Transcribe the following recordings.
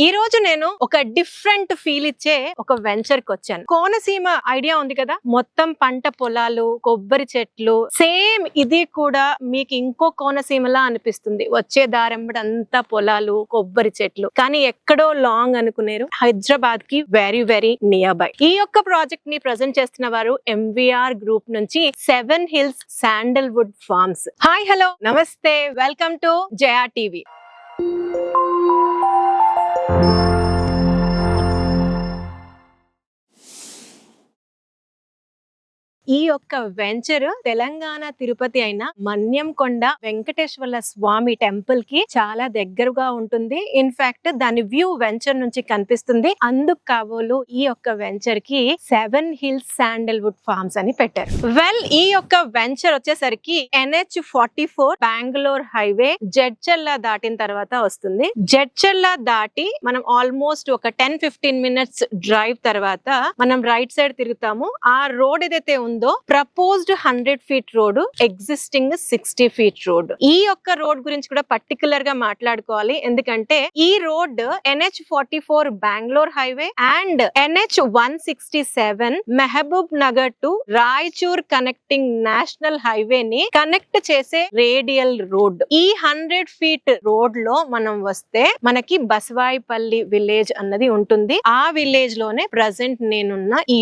ఈ రోజు నేను ఒక డిఫరెంట్ ఫీల్ ఇచ్చే ఒక వెంచర్ కి వచ్చాను. కోనసీమ ఐడియా ఉంది కదా, మొత్తం పంట పొలాలు, కొబ్బరి చెట్లు. సేమ్ ఇది కూడా మీకు ఇంకో కోనసీమలా అనిపిస్తుంది. వచ్చే దారెంబడి అంతా పొలాలు, కొబ్బరి చెట్లు. కానీ ఎక్కడో లాంగ్ అనుకునేరు, హైదరాబాద్ కి వెరీ వెరీ నియర్ బై. ఈ యొక్క ప్రాజెక్ట్ ని ప్రజెంట్ చేస్తున్న వారు ఎంవీఆర్ గ్రూప్ నుంచి 7 hills sandalwood forms. Hi, hello, నమస్తే, వెల్కమ్ టు జయా టీవీ. ఈ యొక్క వెంచర్ తెలంగాణ తిరుపతి అయిన మన్యంకొండ వెంకటేశ్వర స్వామి టెంపుల్ కి చాలా దగ్గరగా ఉంటుంది. ఇన్ఫాక్ట్ దాని వ్యూ వెంచర్ నుంచి కనిపిస్తుంది. అందుకు కాబోలు ఈ యొక్క వెంచర్ కి 7 హిల్స్ శాండల్వుడ్ ఫార్మ్స్ అని పెట్టారు. వెల్, ఈ యొక్క వెంచర్ వచ్చేసరికి NH44 బెంగళూరు హైవే జడ్చర్ల దాటిన తర్వాత వస్తుంది. జడ్చర్ల దాటి మనం ఆల్మోస్ట్ ఒక 10-15 మినిట్స్ డ్రైవ్ తర్వాత మనం రైట్ సైడ్ తిరుగుతాము. ఆ రోడ్ ఏదైతే ఉందో proposed 100 feet road, existing 60 feet road. ఈ యొక్క రోడ్ గురించి కూడా పర్టికులర్ గా మాట్లాడుకోవాలి. ఎందుకంటే ఈ road NH44 Bengaluru highway and NH167 Mahabub Nagar to Raichur connecting national highway ని కనెక్ట్ చేసే రేడియల్ రోడ్. ఈ 100 ఫీట్ రోడ్ లో మనం వస్తే మనకి బసవాయిపల్లి విలేజ్ అన్నది ఉంటుంది. ఆ విలేజ్ లోనే ప్రజెంట్ నేనున్న ఈ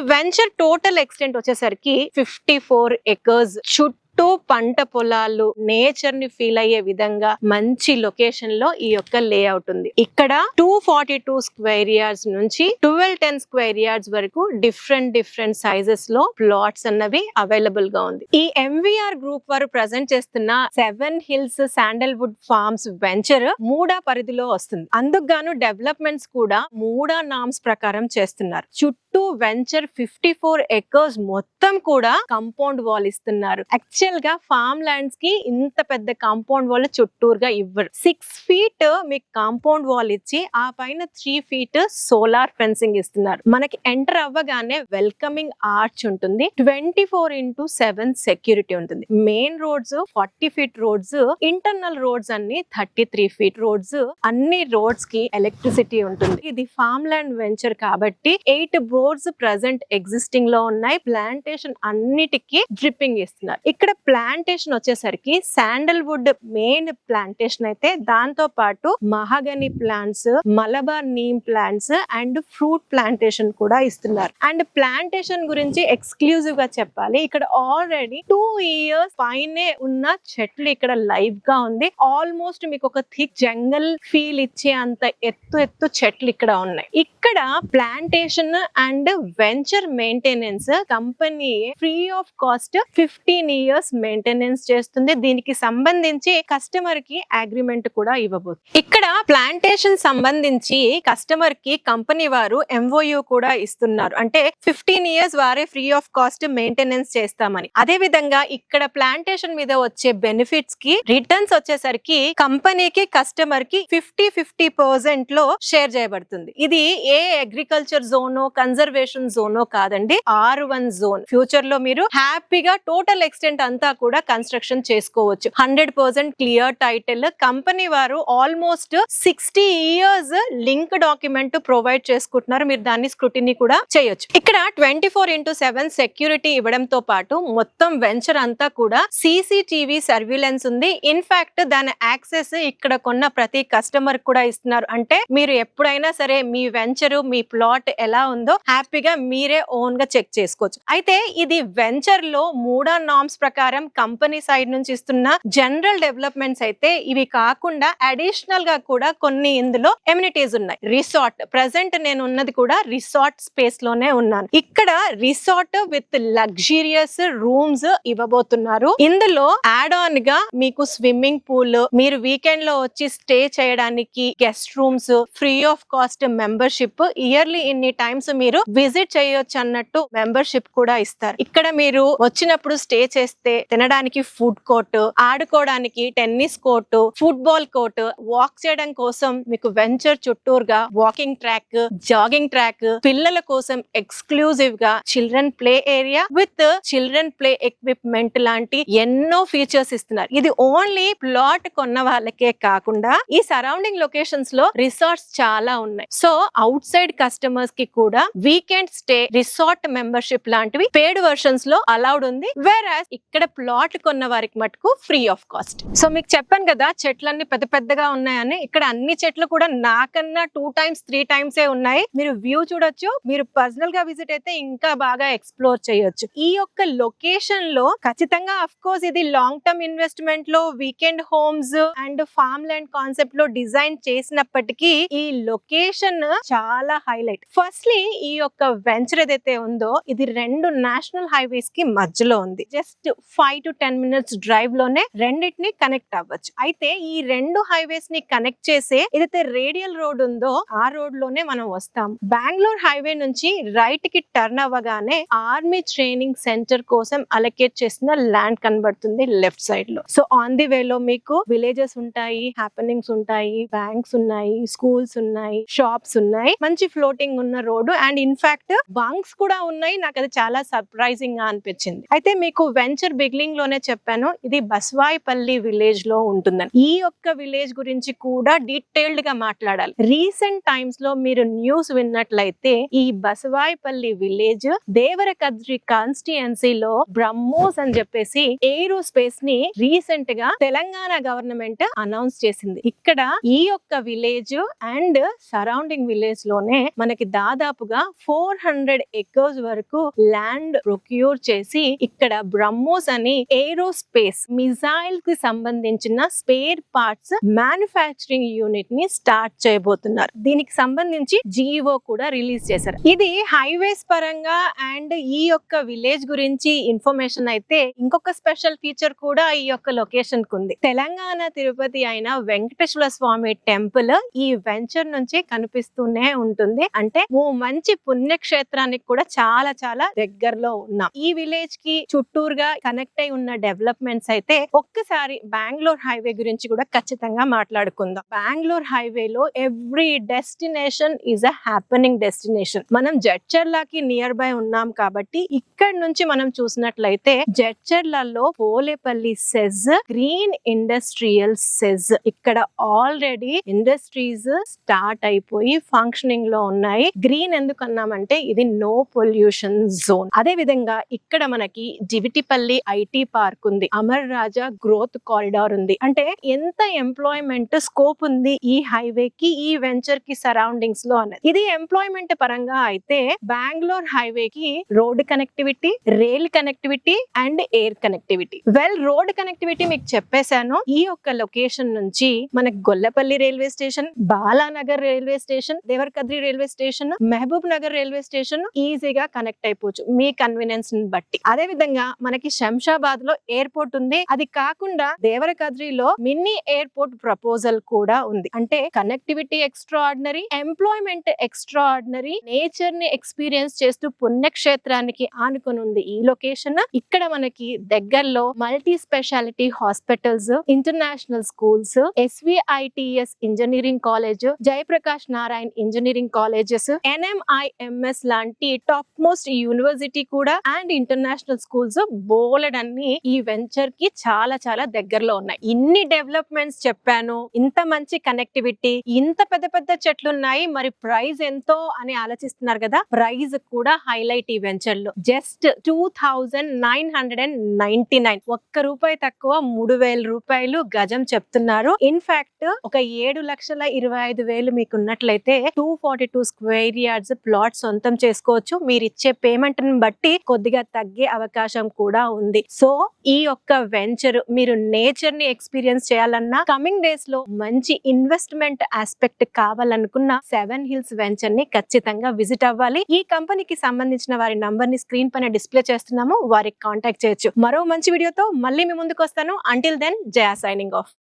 వెంచర్ టోటల్ ఎక్స్టెంట్ వచ్చేసరికి 54 ఎకర్స్. చుట్టూ పంట పొలాలు, నేచర్ ని ఫీల్ అయ్యే విధంగా మంచి లొకేషన్ లో ఈ యొక్క లేఅవుట్ ఉంది. ఇక్కడ 242 స్క్వేర్ యార్డ్స్ నుంచి 1210 స్క్వేర్ యార్డ్స్ వరకు డిఫరెంట్ సైజెస్ లో ప్లాట్స్ అన్నవి అవైలబుల్ గా ఉంది. ఈ ఎంవీఆర్ గ్రూప్ వారు ప్రజెంట్ చేస్తున్న 7 హిల్స్ శాండల్వుడ్ ఫార్మ్స్ వెంచర్ మూడా పరిధిలో వస్తుంది. అందుకు గాను డెవలప్మెంట్స్ కూడా మూడా నామ్స్ ప్రకారం చేస్తున్నారు. చుట్టూ వెంచర్ 54 ఎకర్స్ మొత్తం కూడా కాంపౌండ్ వాల్ ఇస్తున్నారు. యాక్చువల్ గా ఫార్మ్ ల్యాండ్స్ కి ఇంత పెద్ద కాంపౌండ్ వాల్ చుట్టూరుగా ఇవ్వరు. 6 ఫీట్ మీకు కాంపౌండ్ వాల్ ఇచ్చి ఆ పైన 3 ఫీట్ సోలార్ ఫెన్సింగ్ ఇస్తున్నారు. మనకి ఎంటర్ అవ్వగానే వెల్కమింగ్ ఆర్చ్ ఉంటుంది. 24/7 సెక్యూరిటీ ఉంటుంది. Main roads 40 feet roads, internal roads అన్ని 33 ఫీట్ రోడ్స్. అన్ని రోడ్స్ కి ఎలక్ట్రిసిటీ ఉంటుంది. ఇది ఫార్మ్ ల్యాండ్ వెంచర్ కాబట్టి 8 బోర్డ్స్ ప్రెసెంట్ ఎగ్జిస్టింగ్ లో ఉన్నాయి. ప్లాంటేషన్ అన్నిటికీ డ్రిప్పింగ్ ఇస్తున్నారు. ఇక్కడ ప్లాంటేషన్ వచ్చేసరికి శాండల్వుడ్ మెయిన్ ప్లాంటేషన్ అయితే దాంతో పాటు mahogany plants, Malabar neem plants and fruit plantation కూడా ఇస్తున్నారు. అండ్ ప్లాంటేషన్ గురించి ఎక్స్క్లూజివ్ గా చెప్పాలి, ఇక్కడ ఆల్రెడీ 2 ఇయర్స్ పైనే ఉన్న చెట్లు ఇక్కడ లైవ్ గా ఉంది. ఆల్మోస్ట్ మీకు ఒక థిక్ జంగల్ ఫీల్ ఇచ్చే అంత ఎత్తు చెట్లు ఇక్కడ ఉన్నాయి. ఇక్కడ plantation and venture maintenance company free of cost 15 years maintenance చేస్తుంది. దీనికి సంబంధించి కస్టమర్ కి అగ్రిమెంట్ కూడా ఇవ్వబోతుంది. ఇక్కడ ప్లాంటేషన్ సంబంధించి కస్టమర్ కి కంపెనీ వారు MOU కూడా ఇస్తున్నారు. అంటే 15 ఇయర్స్ వారే ఫ్రీ ఆఫ్ కాస్ట్ మెయింటెనెన్స్ చేస్తామని. అదే విధంగా ఇక్కడ ప్లాంటేషన్ మీద వచ్చే బెనిఫిట్స్ కి రిటర్న్స్ వచ్చేసరికి కంపెనీకి కస్టమర్ కి 50% లో షేర్ చేయబడుతుంది. ఇది ఏ అగ్రికల్చర్ జోనో కన్జర్వేషన్ జోనో కాదండి, R1 జోన్. ఫ్యూచర్ లో మీరు హ్యాపీగా టోటల్ ఎక్స్టెంట్ అంతా కూడా కన్స్ట్రక్షన్ చేసుకోవచ్చు. 100% క్లియర్ టైటిల్. కంపెనీ వారు almost 60 years link document provide చేసుకుంటున్నారు. మీరు దాన్ని స్క్రూటినీ కూడా చేయొచ్చు. ఇక్కడ 24/7 సెక్యూరిటీ ఇవ్వడంతో పాటు మొత్తం వెంచర్ అంతా కూడా CCTV సర్విలెన్స్ ఉంది. ఇన్ఫాక్ట్ దాని యాక్సెస్ ఇక్కడ కొన్న ప్రతి కస్టమర్ కూడా ఇస్తున్నారు. అంటే మీరు ఎప్పుడైనా సరే మీ వెంచర్, మీ ప్లాట్ ఎలా ఉందో హ్యాపీగా మీరే ఓన్ గా చెక్ చేసుకోవచ్చు. అయితే ఇది వెంచర్ లో మూడా నామ్స్ ప్రకారం కంపెనీ సైడ్ నుంచి ఇస్తున్న జనరల్ డెవలప్మెంట్స్ అయితే ఇవి కాకుండా అడిషనల్ గా కూడా కొన్ని ఇందులో ఎమ్యూనిటీస్ ఉన్నాయి. రిసార్ట్ ప్రెసెంట్ నేను ఉన్నది కూడా రిసార్ట్ స్పేస్ లోనే ఉన్నాను. ఇక్కడ రిసార్ట్ విత్ లగ్జరియస్ రూమ్స్ ఇవ్వబోతున్నారు. ఇందులో యాడ్ ఆన్ గా మీకు స్విమ్మింగ్ పూల్, మీరు వీకెండ్ లో వచ్చి స్టే చేయడానికి guest rooms, free of cost membership, yearly ఇన్ని టైమ్స్ మీరు విజిట్ చేయొచ్చు అన్నట్టు మెంబర్షిప్ కూడా ఇస్తారు. ఇక్కడ మీరు వచ్చినప్పుడు స్టే చేస్తే అయితే తినడానికి ఫుడ్ కోర్ట్, ఆడుకోవడానికి tennis court, football court, walk చేయడం కోసం మీకు వెంచర్ చుట్టూరుగా వాకింగ్ ట్రాక్, జాగింగ్ ట్రాక్, పిల్లల కోసం ఎక్స్క్లూజివ్ గా children play area with children play equipment లాంటి ఎన్నో ఫీచర్స్ ఇస్తున్నారు. ఇది ఓన్లీ ప్లాట్ కొన్న వాళ్ళకే కాకుండా ఈ సరౌండింగ్ లొకేషన్స్ లో రిసార్ట్స్ చాలా ఉన్నాయి. సో అవుట్ సైడ్ కస్టమర్స్ కి కూడా వీకెండ్ స్టే, రిసార్ట్ మెంబర్షిప్ లాంటివి పేడ్ వర్షన్స్ లో అలౌడ్ ఉంది. వేరాస్ ఇక్కడ ప్లాట్ కొన్న వారికి మటుకు ఫ్రీ ఆఫ్ కాస్ట్. సో మీకు చెప్పాను కదా చెట్లన్నీ పెద్ద పెద్దగా ఉన్నాయని. ఇక్కడ అన్ని చెట్లు కూడా నాకన్నా 2 times 3 times ఉన్నాయి. మీరు వ్యూ చూడొచ్చు. మీరు పర్సనల్ గా విజిట్ అయితే ఇంకా బాగా ఎక్స్ప్లోర్ చేయొచ్చు. ఈ యొక్క లొకేషన్ లో ఖచ్చితంగా అఫ్ కోర్స్ ఇది లాంగ్ టర్మ్ ఇన్వెస్ట్మెంట్ లో weekend homes and farm land concept లో డిజైన్ చేసినప్పటికీ ఈ లొకేషన్ చాలా హైలైట్. ఫస్ట్లీ ఈ యొక్క వెంచర్ ఏదైతే ఉందో ఇది 2 నేషనల్ హైవేస్ కి మధ్యలో ఉంది. జస్ట్ 5 to 10 minutes డ్రైవ్ లోనే రెండింటిని కనెక్ట్ అవ్వచ్చు. అయితే ఈ 2 హైవేస్ ని కనెక్ట్ చేసే ఏదైతే రేడియల్ రోడ్ ఉందో ఆ రోడ్ లోనే మనం వస్తాం. బెంగళూరు హైవే నుంచి రైట్ కి టర్న్ అవ్వగానే ఆర్మీ ట్రైనింగ్ సెంటర్ కోసం అలొకేట్ చేసిన ల్యాండ్ కనబడుతుంది లెఫ్ట్ సైడ్ లో. సో ఆన్ ది వే లో మీకు విలేజెస్ ఉంటాయి, హ్యాపెనింగ్స్ ఉంటాయి, బ్యాంక్స్ ఉన్నాయి, స్కూల్స్ ఉన్నాయి, షాప్స్ ఉన్నాయి, మంచి ఫ్లోటింగ్ ఉన్న రోడ్డు అండ్ ఇన్ఫాక్ట్ బంక్స్ కూడా ఉన్నాయి. నాకు అది చాలా సర్ప్రైజింగ్ గా అనిపించింది. అయితే మీకు వెంచర్ బిగినింగ్ లోనే చెప్పాను ఇది బస్వాయిపల్లి విలేజ్ లో ఉంటుందని. ఈ యొక్క విలేజ్ గురించి కూడా డీటెయిల్డ్ గా మాట్లాడాలి. రీసెంట్ టైమ్స్ లో మీరు న్యూస్ విన్నట్లయితే ఈ బస్వాయిపల్లి విలేజ్ దేవరకద్రి కాన్స్టిట్యుయెన్సీలో బ్రహ్మోస్ అని చెప్పేసి ఏరోస్పేస్ ని రీసెంట్ గా తెలంగాణ గవర్నమెంట్ అనౌన్స్ చేసింది. ఇక్కడ ఈ యొక్క విలేజ్ అండ్ సరౌండింగ్ విలేజ్ లోనే మనకి దాదాపుగా 400 acres వరకు ల్యాండ్ ప్రొక్యూర్ చేసి ఇక్కడ బ్రహ్మోస్ అని ఏరోస్పేస్ మిసైల్ కి సంబంధించిన స్పేర్ పార్ట్స్ మ్యానుఫ్యాక్చరింగ్ యూనిట్ ని స్టార్ట్ చేయబోతున్నారు. దీనికి సంబంధించి జీవో కూడా రిలీజ్ చేశారు. ఇది హైవేస్ పరంగా అండ్ ఈ యొక్క విలేజ్ గురించి ఇన్ఫర్మేషన్ అయితే ఇంకొక స్పెషల్ ఫీచర్ కూడా ఈ యొక్క లొకేషన్ కు ఉంది. తెలంగాణ తిరుపతి అయిన వెంకటేశ్వర స్వామి టెంపుల్ ఈ వెంచర్ నుంచి కనిపిస్తూనే ఉంటుంది. అంటే ఓ మంచి పుణ్యక్షేత్రానికి కూడా చాలా చాలా దగ్గరలో ఉన్నాం. ఈ విలేజ్ కి చుట్టూరుగా కనెక్ట్ అయి ఉన్న డెవలప్మెంట్స్ అయితే ఒక్కసారి బెంగళూరు హైవే గురించి కూడా ఖచ్చితంగా మాట్లాడుకుందాం. బెంగళూరు హైవే లో every destination is a happening destination. మనం జడ్చర్లకి నియర్ బై ఉన్నాం కాబట్టి ఇక్కడ నుంచి మనం చూసినట్లయితే జడ్చర్లలో Polepally SEZ, green industrial SEZ ఇక్కడ ఆల్రెడీ ఇండస్ట్రీస్ స్టార్ట్ అయిపోయి ఫంక్షనింగ్ లో ఉన్నాయి. గ్రీన్ ఎందుకు అన్నామంటే ఇది నో పొల్యూషన్ జోన్. అదే విధంగా ఇక్కడ మనకి జివిటిపల్లి ఐటీ పార్క్ ఉంది, అమర్ రాజా గ్రోత్ కారిడార్ ఉంది. అంటే ఎంత ఎంప్లాయ్మెంట్ స్కోప్ ఉంది ఈ హైవే కి, ఈ వెంచర్ కి సరౌండింగ్స్ లో అన్నది. ఇది ఎంప్లాయ్మెంట్ పరంగా అయితే బెంగళూరు హైవే కి road connectivity, rail connectivity and air connectivity. Well road connectivity మీకు చెప్పేశాను. ఈ యొక్క లొకేషన్ నుంచి మనకి Gollapalli railway station, Balanagar railway station, Devarakadra railway station, Mahabub Nagar railway station ఈజీగా కనెక్ట్ అయిపోవచ్చు మీ కన్వీనియన్స్ ని బట్టి. అదే విధంగా మనకి శంషాబాద్ లో ఎయిర్పోర్ట్ ఉంది. అది కాకుండా దేవరకద్రిలో మినీ ఎయిర్పోర్ట్ ప్రపోజల్ కూడా ఉంది. అంటే connectivity extra ordinary, employment extra ordinary, nature ని ఎక్స్పీరియన్స్ చేస్తూ పుణ్యక్షేత్రానికి ఆనుకొని ఉంది ఈ లొకేషన్. ఇక్కడ మనకి దగ్గరలో multi speciality hospitals, international schools, SVITS engineering college, Jayaprakash Narayan engineering colleges, NMIMS లాంటి టాప్ మోస్ట్ యూనివర్సిటీ కూడా అండ్ ఇంటర్నేషనల్ స్కూల్స్ బోలెడన్ని ఈ వెంచర్ కి చాలా చాలా దగ్గరలో ఉన్నాయి. ఇన్ని డెవలప్మెంట్స్ చెప్పాను, ఇంత మంచి కనెక్టివిటీ, ఇంత పెద్ద పెద్ద చెట్లు ఉన్నాయి, మరి ప్రైస్ ఎంతో అని ఆలోచిస్తున్నారు కదా. ప్రైస్ కూడా హైలైట్ ఈ వెంచర్ లో జస్ట్ 2999, ₹1 తక్కువ 3000 రూపాయలు గజం చెప్తున్నారు. ఇన్ఫాక్ట్ ఒక 7,25,000 మీకు ఉన్నట్లయితే 242 స్క్వేర్ యార్డ్స్ ప్లాట్ సొంతం చేసుకోవచ్చు. మీరు ఇచ్చే పేమెంట్ ని బట్టి కొద్దిగా తగ్గే అవకాశం కూడా ఉంది. సో ఈ యొక్క వెంచర్ మీరు నేచర్ ని ఎక్స్పీరియన్స్ చేయాలన్నా, కమింగ్ డేస్ లో మంచి ఇన్వెస్ట్మెంట్ ఆస్పెక్ట్ కావాలనుకున్న 7 హిల్స్ వెంచర్ ని ఖచ్చితంగా విజిట్ అవ్వాలి. ఈ కంపెనీకి సంబంధించిన వారి నంబర్ ని స్క్రీన్ పైన డిస్ప్లే చేస్తున్నాము, వారికి కాంటాక్ట్ చేయొచ్చు. మరో మంచి వీడియోతో మళ్ళీ మీ ముందుకు వస్తాను. అంటిల్ దెన్, జయా సైనింగ్ ఆఫ్.